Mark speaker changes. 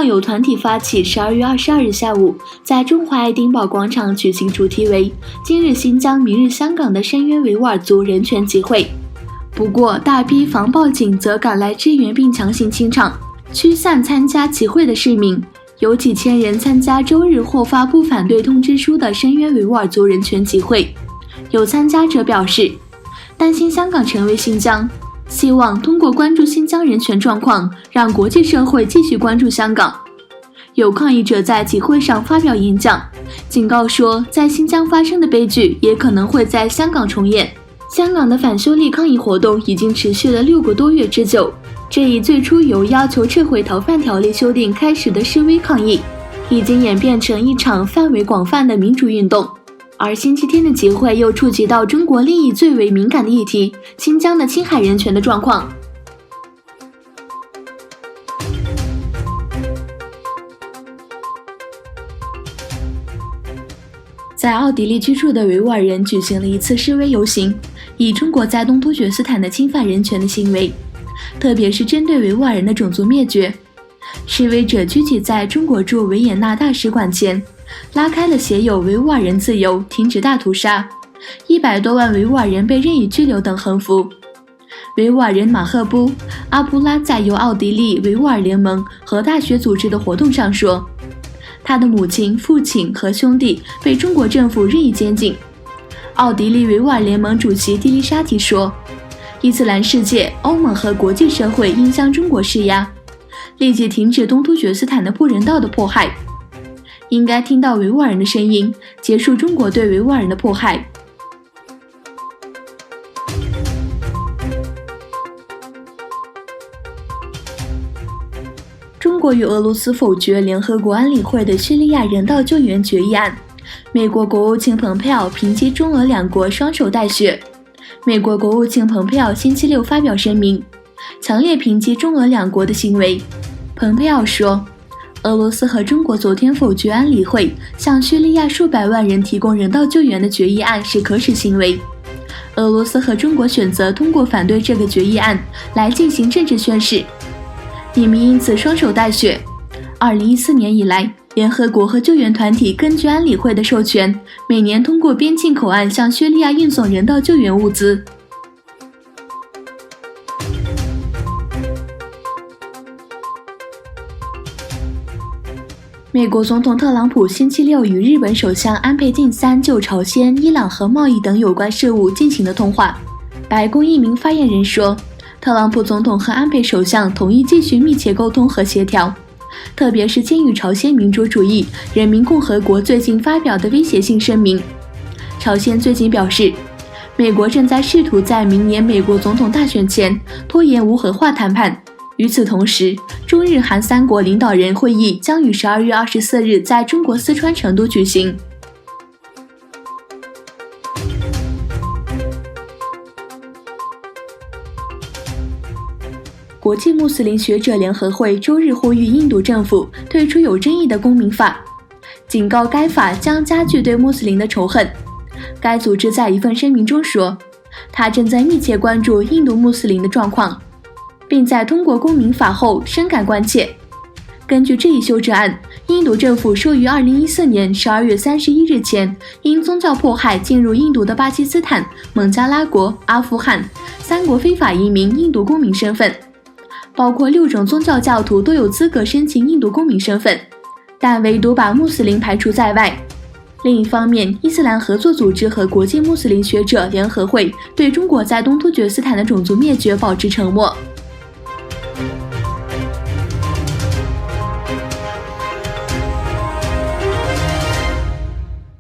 Speaker 1: 抗友团体发起12月22日下午在中华爱丁堡广场举行主题为今日新疆明日香港的深渊维吾尔族人权集会。不过大批防暴警则赶来支援并强行清场，驱散参加集会的市民。有几千人参加周日或发布反对通知书的深渊维吾尔族人权集会。有参加者表示，担心香港成为新疆，希望通过关注新疆人权状况，让国际社会继续关注香港。有抗议者在集会上发表演讲，警告说，在新疆发生的悲剧也可能会在香港重演。香港的反修例抗议活动已经持续了6个多月之久，这一最初由要求撤回逃犯条例修订开始的示威抗议，已经演变成一场范围广泛的民主运动。而星期天的集会又触及到中国利益最为敏感的议题——新疆的侵害人权的状况。在奥地利居住的维吾尔人举行了一次示威游行，以中国在东突厥斯坦的侵犯人权的行为，特别是针对维吾尔人的种族灭绝。示威者聚集在中国驻维也纳大使馆前，拉开了写有维吾尔人自由、停止大屠杀、100多万维吾尔人被任意拘留等横幅。维吾尔人马赫布·阿布拉在由奥地利维吾尔联盟和大学组织的活动上说，他的母亲、父亲和兄弟被中国政府任意监禁。奥地利维吾尔联盟主席蒂利沙提说，伊斯兰世界、欧盟和国际社会应向中国施压，立即停止东突厥斯坦的不人道的迫害，应该听到维吾尔人的声音，结束中国对维吾尔人的迫害。中国与俄罗斯否决联合国安理会的叙利亚人道救援决议案。美国国务卿蓬佩奥抨击中俄两国双手带血。美国国务卿蓬佩奥星期六发表声明，强烈抨击中俄两国的行为。蓬佩奥说，俄罗斯和中国昨天否决安理会向叙利亚数百万人提供人道救援的决议案是可耻行为。俄罗斯和中国选择通过反对这个决议案来进行政治宣示，你们因此双手带血。2014年以来，联合国和救援团体根据安理会的授权，每年通过边境口岸向叙利亚运送人道救援物资。美国总统特朗普星期六与日本首相安倍晋三就朝鲜、伊朗和贸易等有关事务进行了通话。白宫一名发言人说，特朗普总统和安倍首相同意继续密切沟通和协调，特别是鉴于朝鲜民主主义人民共和国最近发表的威胁性声明。朝鲜最近表示，美国正在试图在明年美国总统大选前拖延无核化谈判。与此同时，中日韩三国领导人会议将于12月24日在中国四川成都举行。国际穆斯林学者联合会周日呼吁印度政府退出有争议的公民法，警告该法将加剧对穆斯林的仇恨。该组织在一份声明中说，他正在密切关注印度穆斯林的状况，并在通过公民法后深感关切。根据这一修正案，印度政府授予2014年12月31日前因宗教迫害进入印度的巴基斯坦、孟加拉国、阿富汗3国非法移民印度公民身份，包括6种宗教教徒都有资格申请印度公民身份，但唯独把穆斯林排除在外。另一方面，伊斯兰合作组织和国际穆斯林学者联合会对中国在东突厥斯坦的种族灭绝保持沉默。